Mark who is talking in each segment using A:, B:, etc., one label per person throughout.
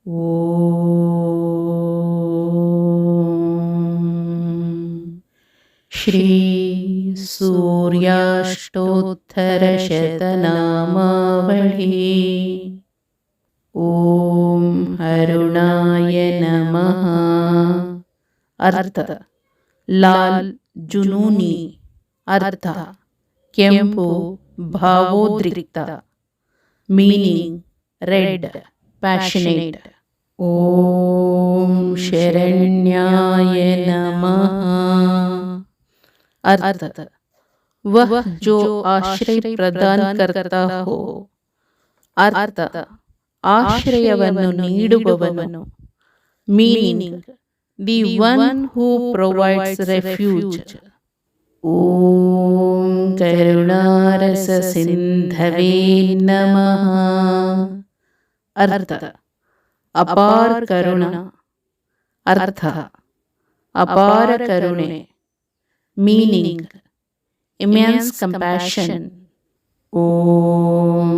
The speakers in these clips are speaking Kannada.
A: ಓಂ ಶ್ರೀ ಸೂರ್ಯಾಷ್ಟೋತ್ತರಶತನಾಮಾವಳಿ. ಓಂ ಅರುಣಾಯ ನಮಃ. ಅರ್ಥ ಲಾಲ್ ಜುನೂನಿ, ಅರ್ಥ ಕೆಂಪು ಭಾವೋದ್ರಿಕ್ತ, ಮೀನಿಂಗ್ ರೆಡ್ ಪ್ಯಾಷನೇಟ್. ಓಂ ಶರಣ್ಯಾಯ ನಮಃ. अर्थ वह जो आश्रय प्रदान करता हो, अर्थ ಆಶ್ರಯವನ್ನು ನೀಡುವವನು. Meaning the one who provides refuge. ಓಂ ಕರುಣಾರಸ ಸಿಂಧವೇ ನಮಃ. ಅರ್ಥ ಅಪಾರ ಕರುಣ, ಅರ್ಥ ಅಪಾರ ಕರುಣೆ. Meaning immense compassion. Om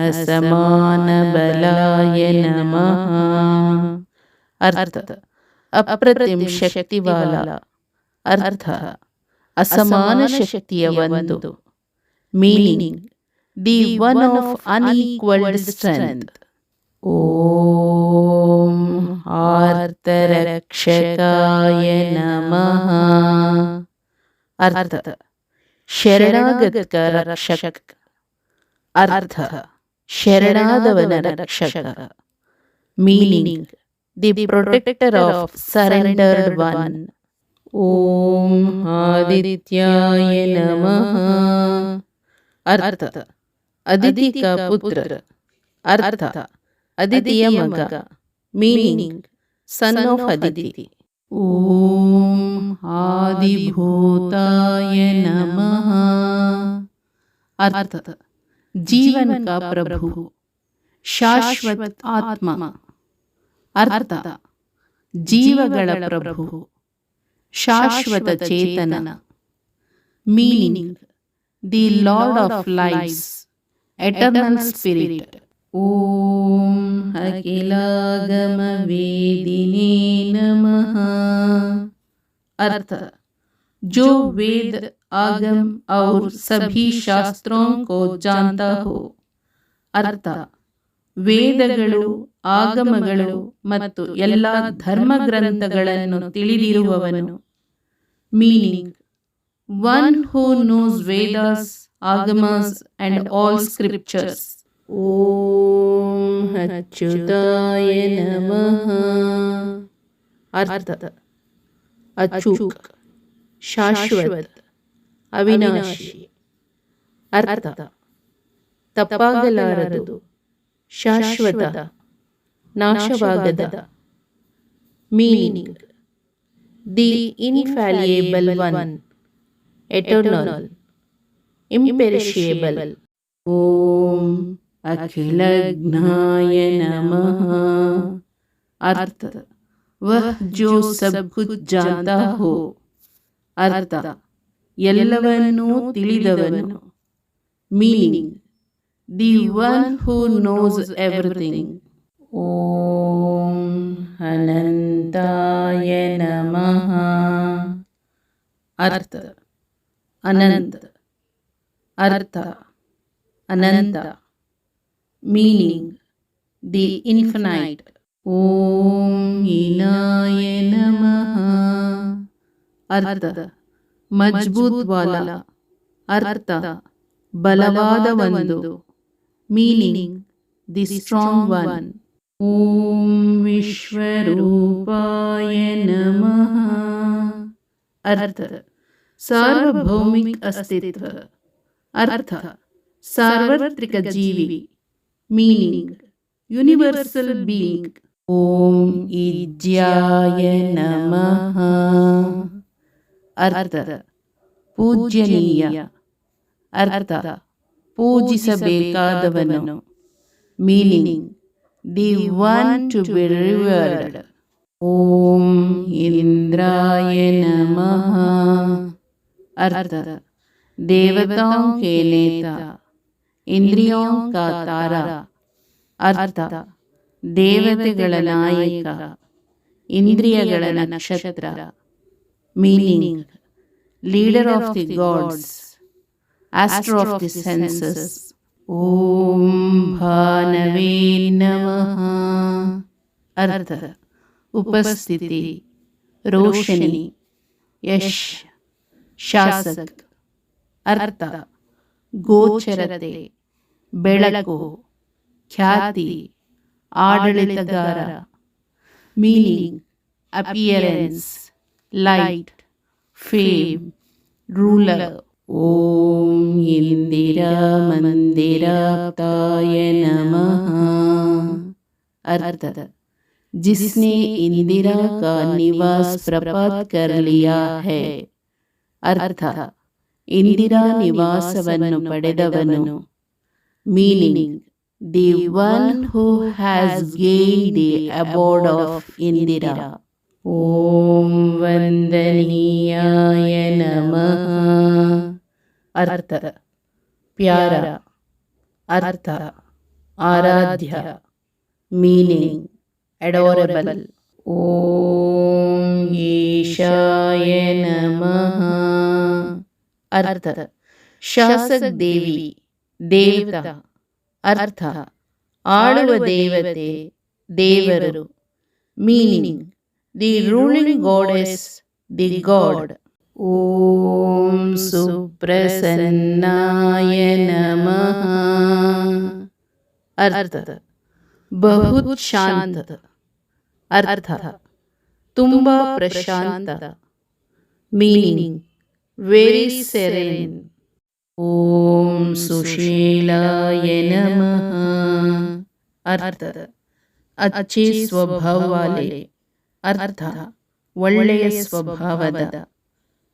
A: Asamana Balaya Namah. Artha ಅಪ್ರತಿಮ್ ಶಕ್ತಿವಾಲ, ಅರ್ಥ ಅಸಮಾನ ಶಕ್ತಿಯ ಒಂದು. Meaning the one of unequalled strength. ಓಂ ಆರ್ತರಕ್ಷಕಾಯ ನಮಃ. अर्थ ಶರಣಾಗತ ರಕ್ಷಕ, ಅರ್ಥ ಶರಣಾದವನ ರಕ್ಷಕ. Meaning the protector of surrendered one. ಓಂ ಆದಿತ್ಯಾಯ ನಮಃ. ಅರ್ಥ ಅದಿತಿ ಕಾ ಪುತ್ರ, ಅರ್ಥ ಅದಿತಿಯ ಮಗ. Meaning son of Aditi. ಓಂ ಆದಿಭೂತಾಯ ನಮಃ. ಅರ್ಥ ಜೀವನ ಕಾ ಪ್ರಭು, ಶಾಶ್ವತ ಆತ್ಮ, ಅರ್ಥ ಜೀವಗಳ ಪ್ರಭು, ಶಾಶ್ವತ ಚೇತನ. Meaning the lord of lifes, eternal spirit. ಓಂ ಅಖಿಲಾಗಮ ವೇದಿನೇ ನಮಃ. अर्थ जो वेद आगम और सभी शास्त्रों को जानता हो. ಅರ್ಥ ವೇದಗಳು, ಆಗಮಗಳು ಮತ್ತು ಎಲ್ಲ ಧರ್ಮಗ್ರಂಥಗಳನ್ನು ತಿಳಿದಿರುವವನು. Meaning one who knows Vedas, Agamas and all scriptures. ಓಂ ಅಚ್ಯುತಾಯ ನಮಃ. ಅರ್ಥ ಅಚೂಕ್, ಶಾಶ್ವತ, ಅವಿನಾಶಿ. ಅರ್ಥ ತಪ್ಪಾಗಲಾರದು, ಶಾಶ್ವತ, ನಾಶವಾಗದ. Meaning the infallible one, eternal, imperishable. ಓಂ ಅಖಿಲಜ್ಞಾಯ ನಮಃ. ಅರ್ಥ ವಹ ಜೋ ಸಬ್ ಕುಚ್ ಜಾನತಾ ಹೋ, ಅರ್ಥ ಎಲ್ಲವನ್ನೂ ತಿಳಿದವನು. Meaning the one who knows everything. ಓಂ ಅನಂತಾಯ ನಮಃ. ಅರ್ಥ ಅನಂತ, ಅರ್ಥ ಅನಂತ. Meaning the infinite. ಓಂ ಇನಾಯ ನಮಃ. ಅರ್ಥ ಮಜಬೂತ್ ವಾಲ, ಅರ್ಥ ಬಲವಾದ ಒಂದು. Meaning the strong one. ಓಂ ವಿಶ್ವರೂಪಾಯ ನಮಃ. ಅರ್ಥ ಸಾರ್ವಭೌಮಿಕ ಅಸ್ತಿತ್ವ, ಅರ್ಥ ಸಾರ್ವತ್ರಿಕ ಜೀವಿ. Meaning universal being. ಓಂ ಈಜ್ಯಾಯ ನಮಃ. ಅರ್ಥ ಪೂಜ್ಯನೀಯ, ಅರ್ಥ ಪೂಜಿಸಬೇಕಾದವನು. Meaning the one to be revered. ಓಂ ಇಂದ್ರಾಯ ನಮಃ. अर्थ देवताओं के नेता, इंद्रियों का तारा, अर्थ ದೇವತೆಗಳ ನಾಯಕ, ಇಂದ್ರಿಯಗಳ ನಕ್ಷತ್ರ. Meaning: leader of the gods, astro of the senses. ಓಂ ಭಾನವೇ ನಮಃ. ಅರ್ಥ: ಉಪಸ್ಥಿತಿ, ರೋಶನಿ, ಯಶ್, ಶಾಸಕ್. ಅರ್ಥ: ಗೋಚರತೆ, ಬೆಳಕು, ಖ್ಯಾತಿ, ಆಡಳಿತಗಾರ. Meaning: appearance, light, fame, ruler. ಓಂ ಇಂದಿರಾ ಮಂದಿರಾಪ್ತಾಯ ನಮಃ. ಅರ್ಥ: जिसने इंदिरा का निवास प्राप्त कर लिया है. ಅರ್ಥ: ಇಂದಿರಾ ನಿವಾಸವನ್ನು ಪಡೆದವನು. Meaning: the one who has gained the abode of Indira. ಓಂ ವಂದನೀಯಾಯ ನಮಃ. ಅರ್ಥ: ಪ್ಯಾರ. ಅರ್ಥ: ಆರಾಧ್ಯ. Meaning: adorable. ಓಂ ಈಶಾಯ ನಮಃ. ಅರ್ಥ: ಶಾಸಕ ದೇವಿ, ದೇವತಾ. ಅರ್ಥ: ಆಳುವ ದೇವತೆ, ದೇವರು. Meaning: the ruling goddess, the god. ಓಂ ಸುಪ್ರಸನ್ನಾಯ ನಮಃ. ಅರ್ಥ: ಬಹುತ್ ಶಾಂತ. ಅರ್ಥ: ತುಂಬಾ ಪ್ರಶಾಂತ. Meaning: very ಸೆರೆನ್. ಓಂ ಸುಶೀಲಾಯ ನಮಃ. ಅರ್ಥ: ಅಚ್ಚೇ ಸ್ವಭಾವ ವಾಲೆ. ಅರ್ಥ: ಒಳ್ಳೆಯ ಸ್ವಭಾವದ.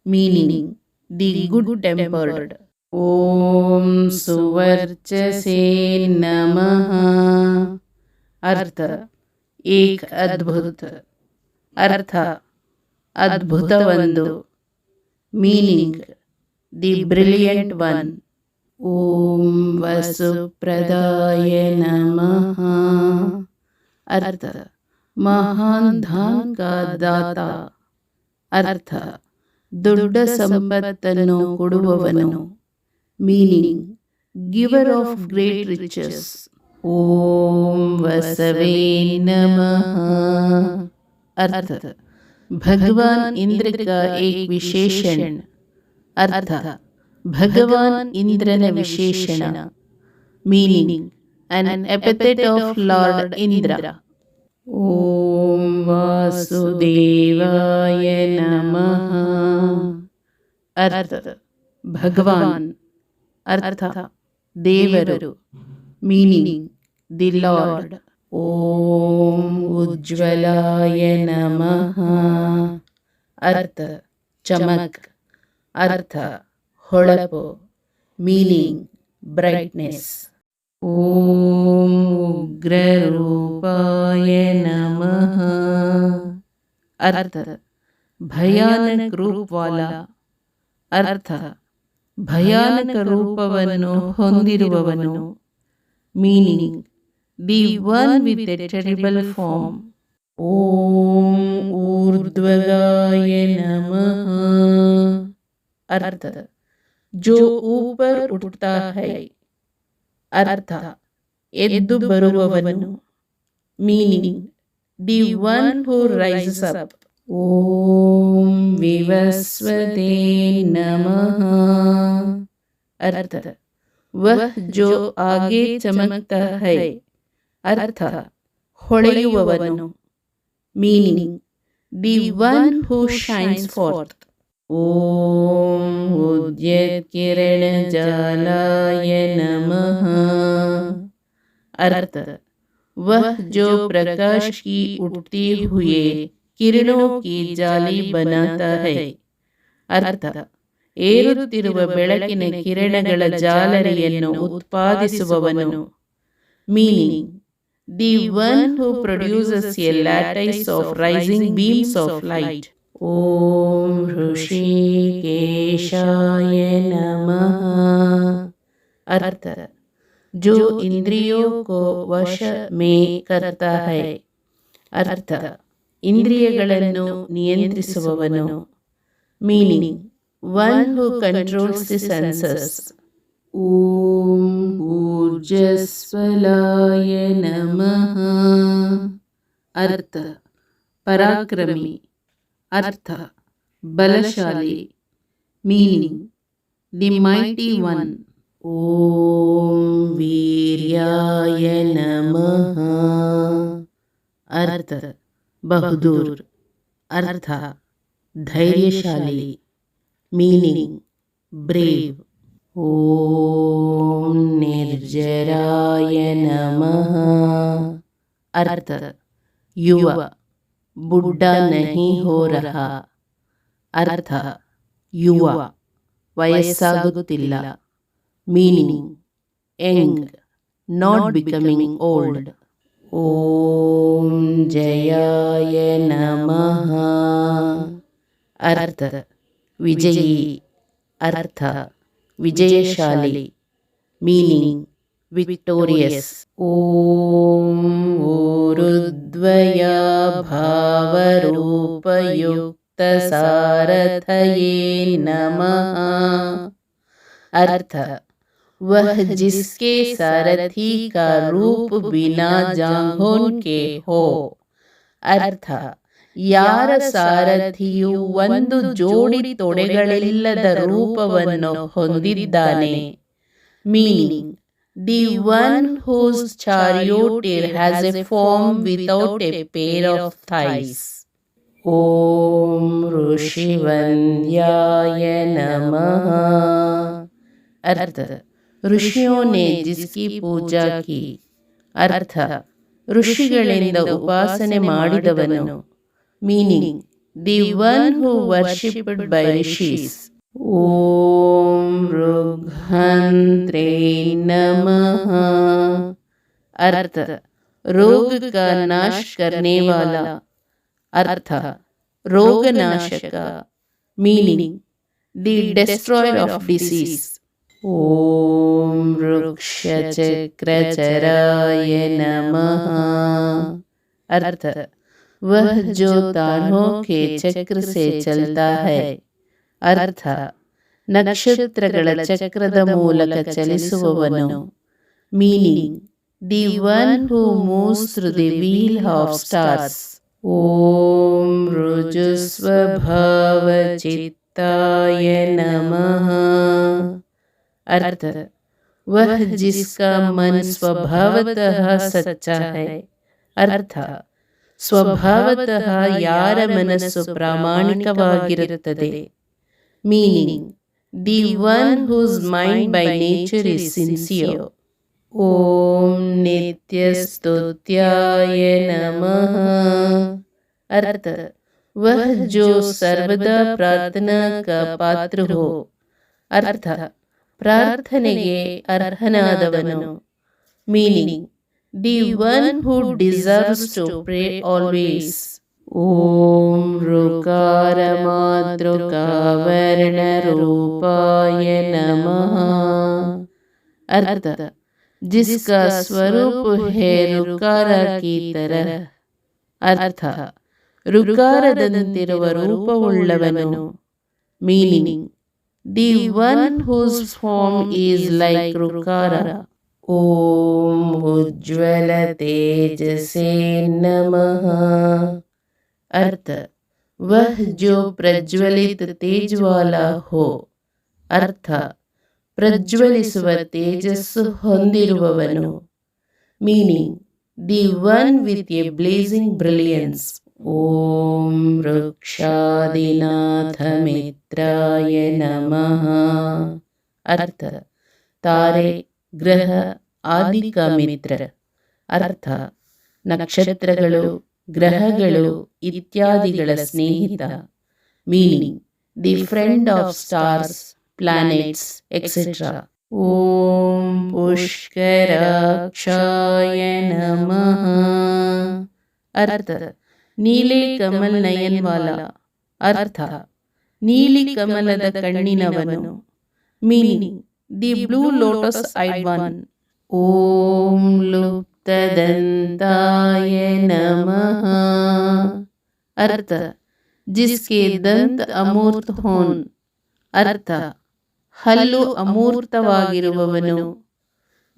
A: Meaning: the good tempered. ಓಂ ಸುವರ್ಚಸೇ ನಮಃ. ಅರ್ಥ: ಏಕ್ ಅದ್ಭುತ. ಅರ್ಥ: ಅದ್ಭುತವೊಂದು. Meaning: the brilliant one. ಓಂ ವಸುಪ್ರದಾಯ ನಮಃ. ಅರ್ಥ: ಮಹಾನ್ ಧಾನ್ ಕಾ ದಾತ. ಅರ್ಥ: ದೊಡ್ಡ ಸಂಪತ್ತನ್ನು ಕೊಡುವವನು. Meaning: giver of great riches. ಓಂ ವಸವೇ ನಮಃ. अर्थ भगवान इंद्र का एक विशेषण। अर्थ भगवान इंद्रन विशेषण। Meaning an epithet of Lord Indra. ओम वासुदेवाय नमः। अर्थ भगवान अर्थ देवरु। Meaning the lord. ओम उज्ज्वलाय नमः। अर्थ चमक अर्थ ಹೊಳಪು। Meaning brightness. ओम उग्ररूपाय नमः। अर्थ भयानक रूप वाला। अर्थ ಭಯಾನಕ ರೂಪವನ್ನು ಹೊಂದಿರುವವನು। Meaning the one with a terrible form. ಓಂ ಊರ್ಧ್ವಗಾಯ ನಮಃ। अर्थ जो ऊपर उठता है। अर्थ ಎದ್ದು ಬರುವವನು। Meaning the one who rises up. ओम विवस्वते नमः। अर्थ वह जो आगे चमकता है। अर्थ ಹೊಳೆಯುವವನು। Meaning the one who shines forth. ओम उद्यत किरण जालाय नमः। अर्थ वह जो प्रकाश की उठती हुए किरणों की जाली बनाता है। अर्थ ಏರುತ್ತಿರುವ ಬೆಳಕಿನ ಕಿರಣಗಳ ಜಾಲರಿಯನ್ನು ಉತ್ಪಾದಿಸುವವನು। Meaning the one who produces a lattice of rising beams of light. ಓಂ ಋಷಿಕೇಶಾಯ ನಮಃ। ಅರ್ಥ जो इंद्रियों को वश में करता है. ಅರ್ಥ, ಇಂದ್ರಿಯಗಳನ್ನು ನಿಯಂತ್ರಿಸುವವನು. Meaning, one who controls the senses. ಓಂ ಊರ್ಜಸ್ವಲಾಯ ನಮಃ. ಅರ್ಥ, ಪರಾಕ್ರಮಿ. ಅರ್ಥ, ಬಲಶಾಲಿ. Meaning, the mighty one. ಓಂ ವೀರ್ಯಾಯ ನಮಃ. ಅರ್ಥ, ಬಹದ್ದೂರ್. ಅರ್ಥ, ಧೈರ್ಯಶಾಲಿ. Meaning, brave. ಓಂ ನಿರ್ಜರಾಯ ನಮಃ. ಅರ್ಥ, ಯುವ, ಬುಡ್ಢಾ ನಹಿ ಹೋ ರಹಾ. ಅರ್ಥ, ಯುವ, ವಯಸ್ಸಾಗುತ್ತಿಲ್ಲ. Meaning, young, not becoming old. ಓಂ ಜಯಾಯ ನಮಃ. ಅರ್ಥ, ವಿಜಯಿ. ಅರ್ಥ, ವಿಜಯಶಾಲಿ. Meaning, victorious. ಓಂ ಊರುದ್ವಯ ಭಾವರೂಪಯುಕ್ತ ಸಾರಥಯೇ ನಮಃ. अर्थ, वह जिसके सारथी का रूप बिना जांघों के हो. ಅರ್ಥ, ಯಾರ ಸಾರಥಿಯು ಒಂದು ಜೋಡಿ ತೊಡೆಗಳಿಲ್ಲದ ರೂಪವನ್ನು ಹೊಂದಿದ್ದಾನೆ. Meaning, the one whose charioteer has a form without a pair of thighs. ಓಂ ಋಷಿವನ್ಯಾಯ ನಮಃ. अर्थ, ऋषियों ने जिसकी पूजा की. अर्थ, ಋಷಿಗಳಿಂದ ಉಪಾಸನೆ ಮಾಡಿದವನು. Meaning, the one who worshipped by rishis. ಓಂ ಋಗ್ಹಂತ್ರೇ ನಮಃ. अर्थ, रोग का नाश करने वाला. अर्थ, रोगनाशक. Meaning, the destroyer of disease. ಓಂ ವೃಕ್ಷಚಕ್ರಚರಾಯ ನಮಃ. अर्थ, वह जो तारों के चक्र से चलता है. अर्थ, ನಕ್ಷತ್ರಗಳ ಚಕ್ರದ ಮೂಲಕ ಚಲಿಸುವವನು. Meaning, the one who moves through the wheel of stars. ಓಂ ರುಜುಸ್ವಭಾವ चित्ताय नमः. अर्थ, वह जिसका मन स्वभावतः सच्चा है. अर्थ, ಸ್ವಭಾವತಃ ಯಾರ ಮನಸ್ಸು ಪ್ರಾಮಾಣಿಕವಾಗಿರುತ್ತದೆ. Meaning, the one whose mind by nature is sincere. ಓಂ ನಿತ್ಯಸ್ತುತ್ಯಾಯ ನಮಃ. अर्थ, वह जो सर्वदा प्रार्थना का पात्र हो. अर्थ, ಪ್ರಾರ್ಥನೆಗೆ ಅರ್ಹನಾದವನು. Meaning, the one who deserves to pray always. ಓಂ ಋಕಾರ ಮಾತೃಕಾವರ್ಣ ರೂಪಾಯ ನಮಃ. अर्थ, जिसका स्वरूप है ऋकार की तरह. अर्थ, ಋಕಾರದಂತಿರುವ ರೂಪವುಳ್ಳವನು. Meaning, the one whose form is like rikara. ಓಂ ಉಜ್ವಲ ತೇಜಸೇ ನಮಃ. अर्थ, वह जो प्रज्वलित तेज वाला हो. अर्थ, ಪ್ರಜ್ವಲಿಸುವ ತೇಜಸ್ಸು ಹೊಂದಿರುವವನು. Meaning, the one with a blazing brilliance. ಓಂ ವೃಕ್ಷಾದಿನಾಥ ಮಿತ್ರಾಯ ನಮಃ. अर्थ, ತಾರೆ, ಗ್ರಹ ಆದಿ ಕ ಮಿತ್ರ. ಅರ್ಥ, ನಕ್ಷತ್ರಗಳು, ಗ್ರಹಗಳು ಇತ್ಯಾದಿಗಳ ಸ್ನೇಹಿತ. Meaning, the friend of stars, planets, etc. ಓಂ ಪುಷ್ಕರಾಕ್ಷಾಯ ನಮಃ. अर्थ, ನೀಲೆ ಕಮಲ್ ನಯನ್ ವಾಲ. ಅರ್ಥ, ನೀಲಿ ಕಮಲದ ಕಣ್ಣಿನವನು. Meaning, the blue lotus eyed one. ओम लुप्तदंताय नमः। अर्थ जिसके दंत अमूर्त हों, अर्थ ಹಲ್ಲು ಅಮೂರ್ತವಾಗಿರುವವನು.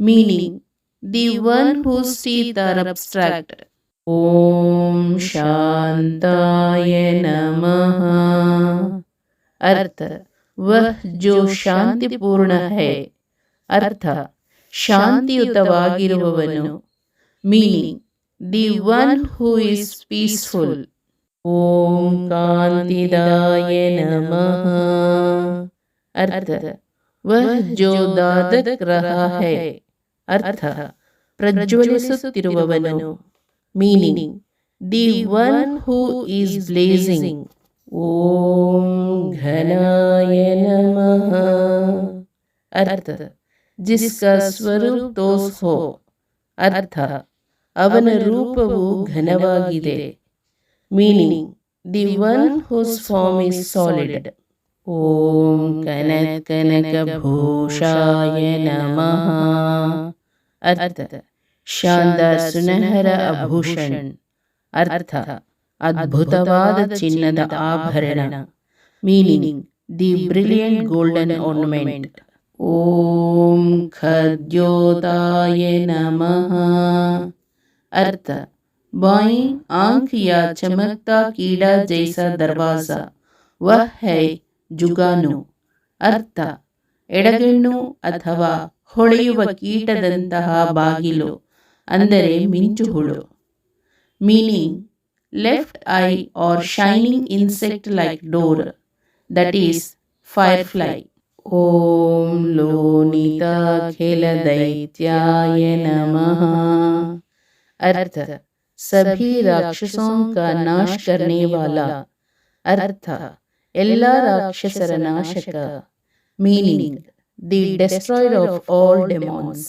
A: Meaning the one whose teeth are abstract. ಓಂ ಶಾಂತಾಯ ನಮಃ. अर्थ वह जो शांतिपूर्ण है, अर्थ ಶಾಂತಿಯುತವಾಗಿರುವವನು. Meaning the one who is peaceful. ಓಂ ಕಾಂತಿದಾಯ ನಮಃ. अर्थ वह जो दादक रहा है, अर्थ ಪ್ರಜ್ವಲಿಸುತ್ತಿರುವವನು. Meaning the one who is blazing. ಓಂ ಘನಾಯ ನಮಃ. अर्थ जिसका स्वरूप तोष हो, अर्थ ಅವನ ರೂಪವು ಘನವಾಗಿದೆ. Meaning the one whose form is solid. ಓಂ ಕನಕಭೂಷಾಯ ನಮಃ. अर्थ ಶಾನದಾರ ಸುನಹರ ಆಭೂಷಣ, ಅರ್ಥ ಅದ್ಭುತವಾದ ಚಿನ್ನದ ಆಭರಣ. Meaning the brilliant golden ornament. ಓಂ ಖದ್ಯೋತಾಯ ನಮಃ. अर्थ बाईं आंख या चमकता कीड़ा जैसा दरवाजा, वह है जुगानु. अर्थ ಎಡಗಣ್ಣು ಅಥವಾ ಹೊಳೆಯುವ ಕೀಟದಂತಹ ಬಾಗಿಲು, ಅಂದರೆ ಮಿಂಚುಹುಳು. Meaning left eye are shining insect like door, that is firefly. ಓಂ ಲೋನಿತಾಖಿಲ दैत्याय नमः. अर्थ सभी राक्षसों का नाश करने वाला, अर्थ ಎಲ್ಲ ರಾಕ್ಷಸರ ನಾಶಕ. Meaning the destroyer of all demons.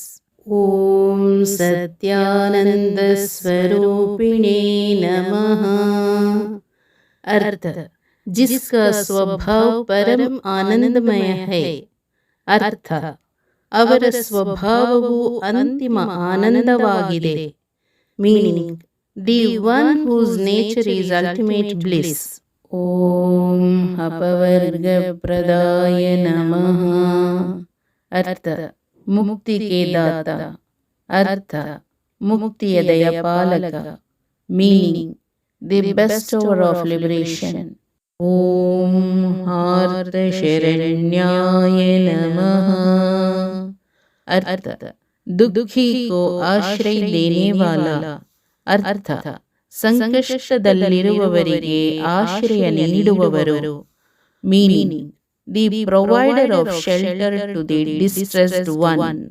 A: ಓಂ ಸತ್ಯಾನಂದ ಸ್ವರೂಪಿಣೇ ನಮಃ. अर्थ जिसका स्वभाव परम आनंदमय है, अर्थ ಅವರ ಸ್ವಭಾವವು ಅಂತಿಮ ಆನಂದವಾಗಿದೆ. Meaning the one whose nature is ultimate bliss. ಓಂ ಅಪವರ್ಗ ಪ್ರದಾಯ ನಮಃ. अर्थ मुक्ति के दाता, अर्थ मुक्तिಯ ದಯಪಾಲಕ. Meaning the bestower of liberation. ಓಂ ಆರ್ತ ಶರಣ್ಯಾಯ ನಮಃ. अर्थ दुखी को आश्रय देने वाला, अर्थ ಸಂಕಷ್ಟದಲ್ಲಿರುವವರಿಗೆ ಆಶ್ರಯ ನೀಡುವವರು. Meaning the provider of shelter to the distressed one.